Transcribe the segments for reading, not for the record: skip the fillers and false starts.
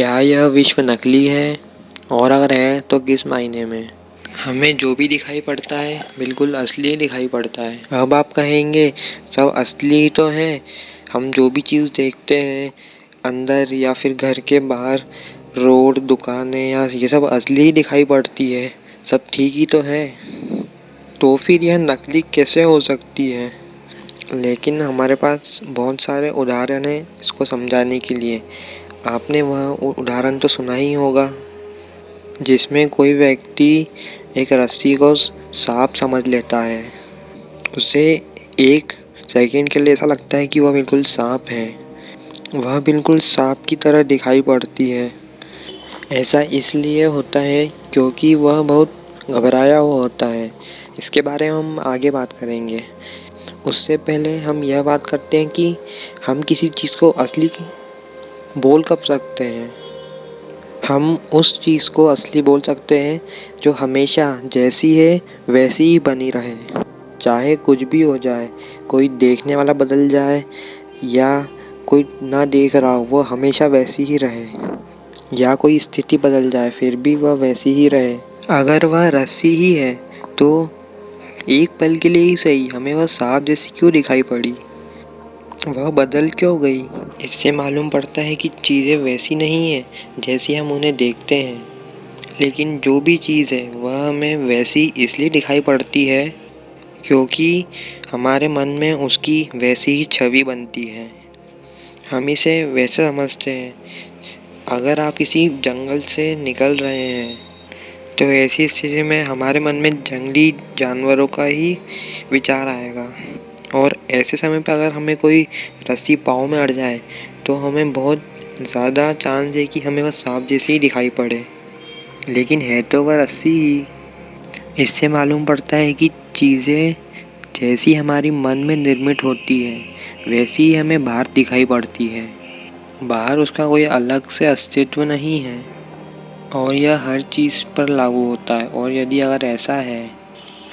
क्या यह विश्व नकली है? और अगर है तो किस मायने में? हमें जो भी दिखाई पड़ता है बिल्कुल असली ही दिखाई पड़ता है। अब आप कहेंगे सब असली ही तो है। हम जो भी चीज़ देखते हैं अंदर या फिर घर के बाहर, रोड, दुकानें, या ये सब असली ही दिखाई पड़ती है, सब ठीक ही तो है। तो फिर यह नकली कैसे हो सकती है? लेकिन हमारे पास बहुत सारे उदाहरण हैं इसको समझाने के लिए। आपने वह उदाहरण तो सुना ही होगा जिसमें कोई व्यक्ति एक रस्सी को सांप समझ लेता है। उसे एक सेकंड के लिए ऐसा लगता है कि वह बिल्कुल सांप है। वह बिल्कुल सांप की तरह दिखाई पड़ती है। ऐसा इसलिए होता है क्योंकि वह बहुत घबराया हुआ होता है। इसके बारे में हम आगे बात करेंगे। उससे पहले हम यह बात करते हैं कि हम किसी चीज़ को असली बोल कब सकते हैं। हम उस चीज़ को असली बोल सकते हैं जो हमेशा जैसी है वैसी ही बनी रहे, चाहे कुछ भी हो जाए। कोई देखने वाला बदल जाए या कोई ना देख रहा हो, वो हमेशा वैसी ही रहे, या कोई स्थिति बदल जाए फिर भी वह वैसी ही रहे। अगर वह रस्सी ही है तो एक पल के लिए ही सही हमें वह सांप जैसी क्यों दिखाई पड़ी, वह बदल क्यों गई। इससे मालूम पड़ता है कि चीज़ें वैसी नहीं हैं जैसी हम उन्हें देखते हैं। लेकिन जो भी चीज़ है वह हमें वैसी इसलिए दिखाई पड़ती है क्योंकि हमारे मन में उसकी वैसी ही छवि बनती है। हम इसे वैसे समझते हैं। अगर आप किसी जंगल से निकल रहे हैं तो ऐसी स्थिति में हमारे मन में जंगली जानवरों का ही विचार आएगा, और ऐसे समय पर अगर हमें कोई रस्सी पाँव में अड़ जाए तो हमें बहुत ज़्यादा चांस है कि हमें वह सांप जैसी ही दिखाई पड़े, लेकिन है तो वह रस्सी ही। इससे मालूम पड़ता है कि चीज़ें जैसी हमारी मन में निर्मित होती है वैसी ही हमें बाहर दिखाई पड़ती है। बाहर उसका कोई अलग से अस्तित्व नहीं है, और यह हर चीज़ पर लागू होता है। और यदि अगर ऐसा है,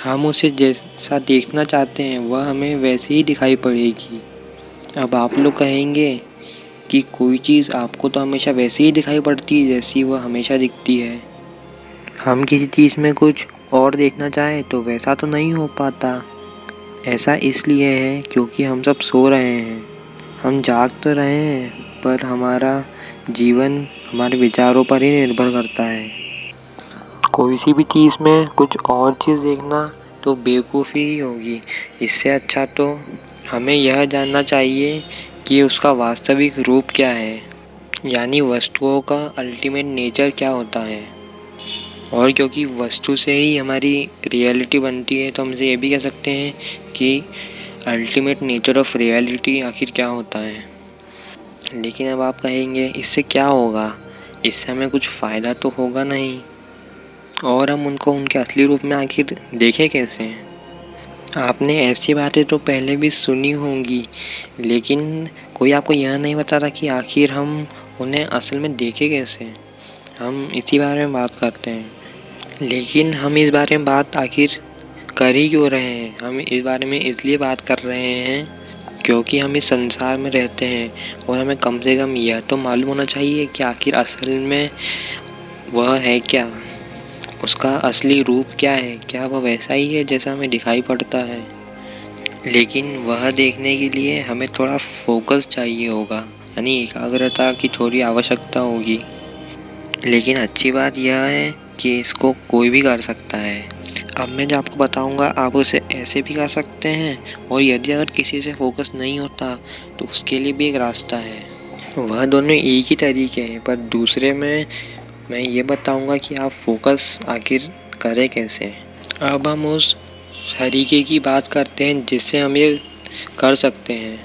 हम उसे जैसा देखना चाहते हैं वह हमें वैसे ही दिखाई पड़ेगी। अब आप लोग कहेंगे कि कोई चीज़ आपको तो हमेशा वैसे ही दिखाई पड़ती है जैसी वह हमेशा दिखती है। हम किसी चीज़ में कुछ और देखना चाहें तो वैसा तो नहीं हो पाता। ऐसा इसलिए है क्योंकि हम सब सो रहे हैं। हम जाग तो रहे हैं पर हमारा जीवन हमारे विचारों पर ही निर्भर करता है। कोई सी भी चीज़ में कुछ और चीज़ देखना तो बेवकूफ़ी ही होगी। इससे अच्छा तो हमें यह जानना चाहिए कि उसका वास्तविक रूप क्या है, यानी वस्तुओं का अल्टीमेट नेचर क्या होता है। और क्योंकि वस्तु से ही हमारी रियलिटी बनती है तो हम इसे ये भी कह सकते हैं कि अल्टीमेट नेचर ऑफ रियलिटी आखिर क्या होता है। लेकिन अब आप कहेंगे इससे क्या होगा, इससे हमें कुछ फ़ायदा तो होगा नहीं, और हम उनको उनके असली रूप में आखिर देखें कैसे। आपने ऐसी बातें तो पहले भी सुनी होंगी, लेकिन कोई आपको यह नहीं बताता कि आखिर हम उन्हें असल में देखें कैसे। हम इसी बारे में बात करते हैं, लेकिन हम इस बारे में बात आखिर कर ही क्यों रहे हैं। हम इस बारे में इसलिए बात कर रहे हैं क्योंकि हम इस संसार में रहते हैं, और हमें कम से कम यह तो मालूम होना चाहिए कि आखिर असल में वह है क्या, उसका असली रूप क्या है, क्या वह वैसा ही है जैसा हमें दिखाई पड़ता है। लेकिन वह देखने के लिए हमें थोड़ा फोकस चाहिए होगा, यानी एकाग्रता की थोड़ी आवश्यकता होगी। लेकिन अच्छी बात यह है कि इसको कोई भी कर सकता है। अब मैं जो आपको बताऊंगा आप उसे ऐसे भी कर सकते हैं, और यदि अगर किसी से फोकस नहीं होता तो उसके लिए भी एक रास्ता है। वह दोनों एक ही तरीके हैं, पर दूसरे में मैं ये बताऊंगा कि आप फोकस आखिर करें कैसे। अब हम उस तरीके की बात करते हैं जिससे हम ये कर सकते हैं।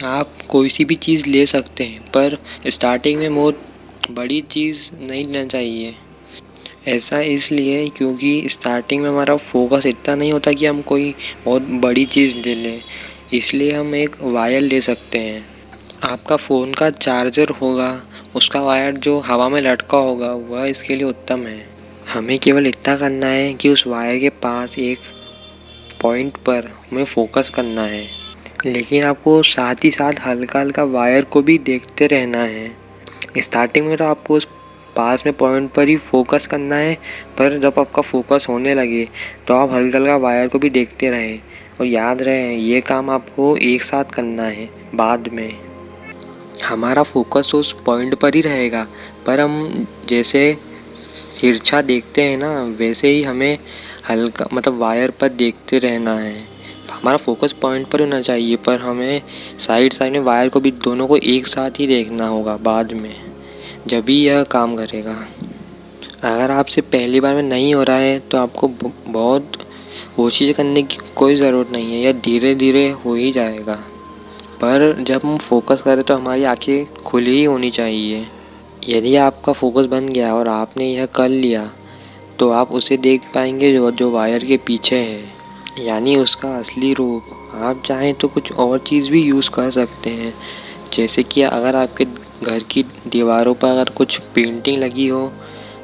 आप कोई सी भी चीज़ ले सकते हैं, पर स्टार्टिंग में बहुत बड़ी चीज़ नहीं लेना चाहिए। ऐसा इसलिए क्योंकि स्टार्टिंग में हमारा फोकस इतना नहीं होता कि हम कोई बहुत बड़ी चीज़ ले लें। इसलिए हम एक वायर ले सकते हैं। आपका फ़ोन का चार्जर होगा, उसका वायर जो हवा में लटका होगा वह इसके लिए उत्तम है। हमें केवल इतना करना है कि उस वायर के पास एक पॉइंट पर हमें फोकस करना है, लेकिन आपको साथ ही साथ हल्का हल्का वायर को भी देखते रहना है। स्टार्टिंग में तो आपको उस पास में पॉइंट पर ही फोकस करना है, पर जब आपका फोकस होने लगे तो आप हल्का हल्का वायर को भी देखते रहें और याद रहे ये काम आपको एक साथ करना है। बाद में हमारा फोकस उस पॉइंट पर ही रहेगा, पर हम जैसे तिरछा देखते हैं ना, वैसे ही हमें हल्का मतलब वायर पर देखते रहना है। हमारा फोकस पॉइंट पर होना चाहिए, पर हमें साइड साइड में वायर को भी दोनों को एक साथ ही देखना होगा बाद में, जब भी यह काम करेगा। अगर आपसे पहली बार में नहीं हो रहा है तो आपको बहुत कोशिश करने की कोई ज़रूरत नहीं है, यह धीरे धीरे हो ही जाएगा। पर जब हम फोकस करें तो हमारी आंखें खुली ही होनी चाहिए। यदि आपका फोकस बन गया और आपने यह कर लिया तो आप उसे देख पाएंगे जो जो वायर के पीछे है, यानी उसका असली रूप। आप चाहें तो कुछ और चीज़ भी यूज़ कर सकते हैं, जैसे कि अगर आपके घर की दीवारों पर अगर कुछ पेंटिंग लगी हो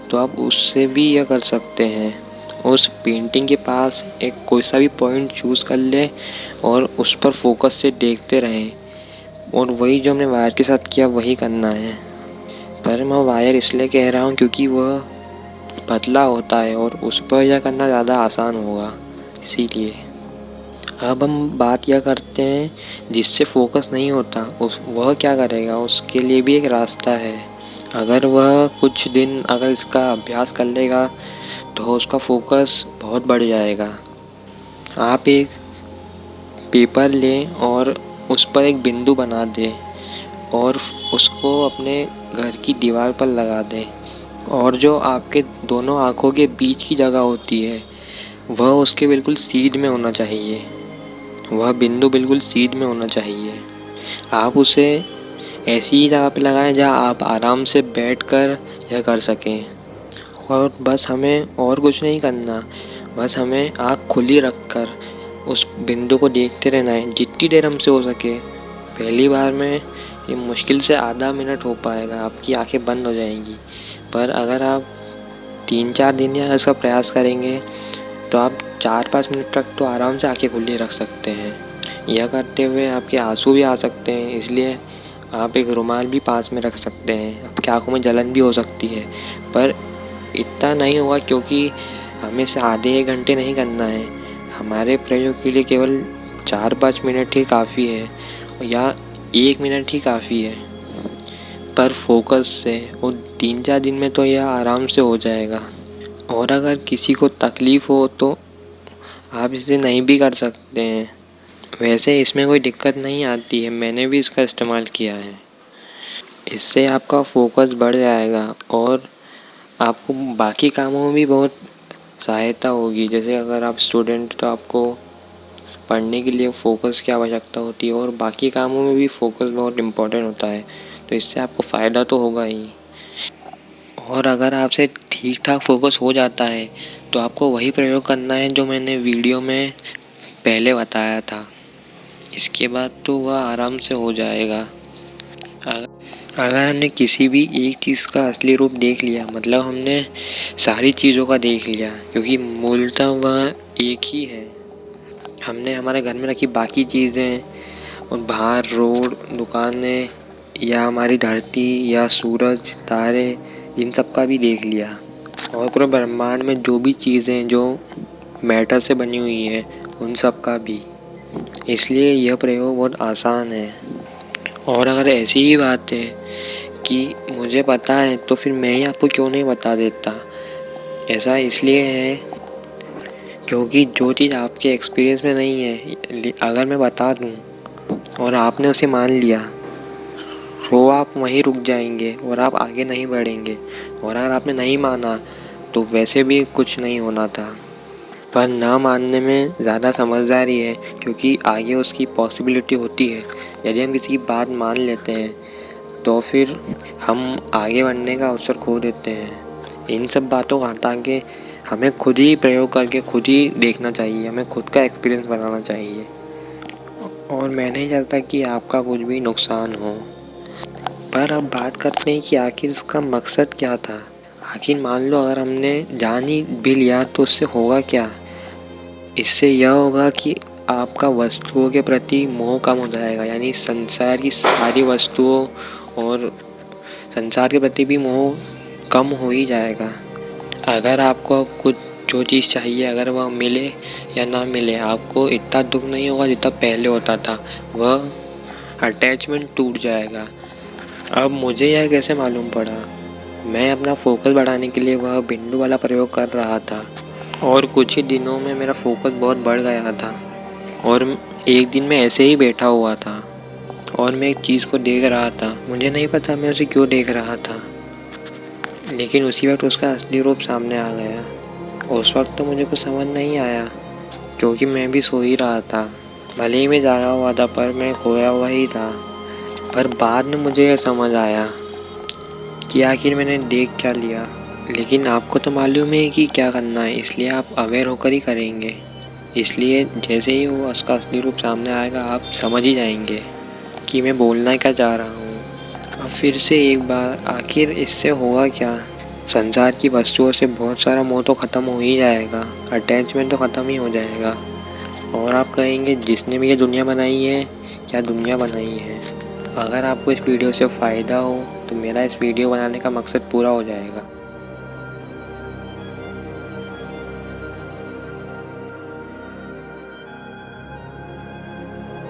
तो आप उससे भी यह कर सकते हैं। उस पेंटिंग के पास एक कोई सा भी पॉइंट चूज़ कर ले और उस पर फोकस से देखते रहें, और वही जो हमने वायर के साथ किया वही करना है। पर मैं वायर इसलिए कह रहा हूँ क्योंकि वह पतला होता है और उस पर यह करना ज़्यादा आसान होगा, इसीलिए। अब हम बात यह करते हैं जिससे फोकस नहीं होता उस वह क्या करेगा। उसके लिए भी एक रास्ता है। अगर वह कुछ दिन अगर इसका अभ्यास कर लेगा तो उसका फोकस बहुत बढ़ जाएगा। आप एक पेपर लें और उस पर एक बिंदु बना दें और उसको अपने घर की दीवार पर लगा दें, और जो आपके दोनों आँखों के बीच की जगह होती है वह उसके बिल्कुल सीध में होना चाहिए। वह बिंदु बिल्कुल सीध में होना चाहिए। आप उसे ऐसी ही जगह पे लगाएं जहाँ आप आराम से बैठकर यह कर सकें। और बस हमें और कुछ नहीं करना, बस हमें आँख खुली रखकर उस बिंदु को देखते रहना है जितनी देर हमसे हो सके। पहली बार में ये मुश्किल से आधा मिनट हो पाएगा, आपकी आंखें बंद हो जाएंगी। पर अगर आप 3-4 दिन या इसका प्रयास करेंगे तो आप 4-5 मिनट तक तो आराम से आंखें खुली रख सकते हैं। यह करते हुए आपके आंसू भी आ सकते हैं, इसलिए आप एक रुमाल भी पास में रख सकते हैं। आपकी आंखों में जलन भी हो सकती है, पर इतना नहीं होगा क्योंकि हमें इसे आधे 1 घंटे नहीं करना है। हमारे प्रयोग के लिए केवल 4-5 मिनट ही काफ़ी है, या 1 मिनट ही काफ़ी है। पर फोकस से वो 3-4 दिन में तो यह आराम से हो जाएगा। और अगर किसी को तकलीफ़ हो तो आप इसे नहीं भी कर सकते हैं। वैसे इसमें कोई दिक्कत नहीं आती है, मैंने भी इसका इस्तेमाल किया है। इससे आपका फोकस बढ़ जाएगा और आपको बाकी कामों में भी बहुत सहायता होगी। जैसे अगर आप स्टूडेंट तो आपको पढ़ने के लिए फ़ोकस की आवश्यकता होती है, और बाकी कामों में भी फ़ोकस बहुत इम्पोर्टेंट होता है, तो इससे आपको फ़ायदा तो होगा ही। और अगर आपसे ठीक ठाक फोकस हो जाता है तो आपको वही प्रयोग करना है जो मैंने वीडियो में पहले बताया था। इसके बाद तो वह आराम से हो जाएगा। अगर हमने किसी भी एक चीज़ का असली रूप देख लिया, मतलब हमने सारी चीज़ों का देख लिया, क्योंकि मूलतः वह एक ही है। हमने हमारे घर में रखी बाकी चीज़ें और बाहर रोड, दुकानें, या हमारी धरती या सूरज, तारे, इन सब का भी देख लिया, और पूरे ब्रह्मांड में जो भी चीज़ें जो मैटर से बनी हुई है उन सब का भी। इसलिए यह प्रयोग बहुत आसान है। और अगर ऐसी ही बात है कि मुझे पता है तो फिर मैं ही आपको क्यों नहीं बता देता। ऐसा इसलिए है क्योंकि जो चीज़ आपके एक्सपीरियंस में नहीं है, अगर मैं बता दूं और आपने उसे मान लिया तो आप वहीं रुक जाएंगे और आप आगे नहीं बढ़ेंगे। और अगर आपने नहीं माना तो वैसे भी कुछ नहीं होना था। पर ना मानने में ज़्यादा समझदारी है, क्योंकि आगे उसकी पॉसिबिलिटी होती है। यदि हम किसी की बात मान लेते हैं तो फिर हम आगे बढ़ने का अवसर खो देते हैं। इन सब बातों को हटा के हमें खुद ही प्रयोग करके खुद ही देखना चाहिए, हमें खुद का एक्सपीरियंस बनाना चाहिए। और मैं नहीं चाहता कि आपका कुछ भी नुकसान हो। पर अब बात करते हैं कि आखिर इसका मकसद क्या था। आखिर मान लो अगर हमने जान ही भी लिया तो उससे होगा क्या। इससे यह होगा कि आपका वस्तुओं के प्रति मोह कम हो जाएगा, यानी संसार की सारी वस्तुओं और संसार के प्रति भी मोह कम हो ही जाएगा। अगर आपको अब कुछ जो चीज़ चाहिए अगर वह मिले या ना मिले, आपको इतना दुख नहीं होगा जितना पहले होता था। वह अटैचमेंट टूट जाएगा। अब मुझे यह कैसे मालूम पड़ा? मैं अपना फोकस बढ़ाने के लिए वह बिंदु वाला प्रयोग कर रहा था और कुछ ही दिनों में मेरा फोकस बहुत बढ़ गया था। और एक दिन मैं ऐसे ही बैठा हुआ था और मैं एक चीज़ को देख रहा था। मुझे नहीं पता मैं उसे क्यों देख रहा था, लेकिन उसी वक्त उसका असली रूप सामने आ गया। उस वक्त तो मुझे कुछ समझ नहीं आया क्योंकि मैं भी सो ही रहा था। भले ही मैं जागा हुआ था पर मैं खोया हुआ ही था। पर बाद में मुझे यह समझ आया कि आखिर मैंने देख क्या लिया। लेकिन आपको तो मालूम है कि क्या करना है, इसलिए आप अवेयर होकर ही करेंगे। इसलिए जैसे ही वो उसका असली रूप सामने आएगा आप समझ ही जाएंगे कि मैं बोलना क्या चाह रहा हूँ। अब फिर से एक बार, आखिर इससे होगा क्या? संसार की वस्तुओं से बहुत सारा मोह तो ख़त्म हो ही जाएगा, अटैचमेंट तो ख़त्म ही हो जाएगा। और आप कहेंगे जिसने भी ये दुनिया बनाई है, क्या दुनिया बनाई है। अगर आपको इस वीडियो से फ़ायदा हो तो मेरा इस वीडियो बनाने का मकसद पूरा हो जाएगा।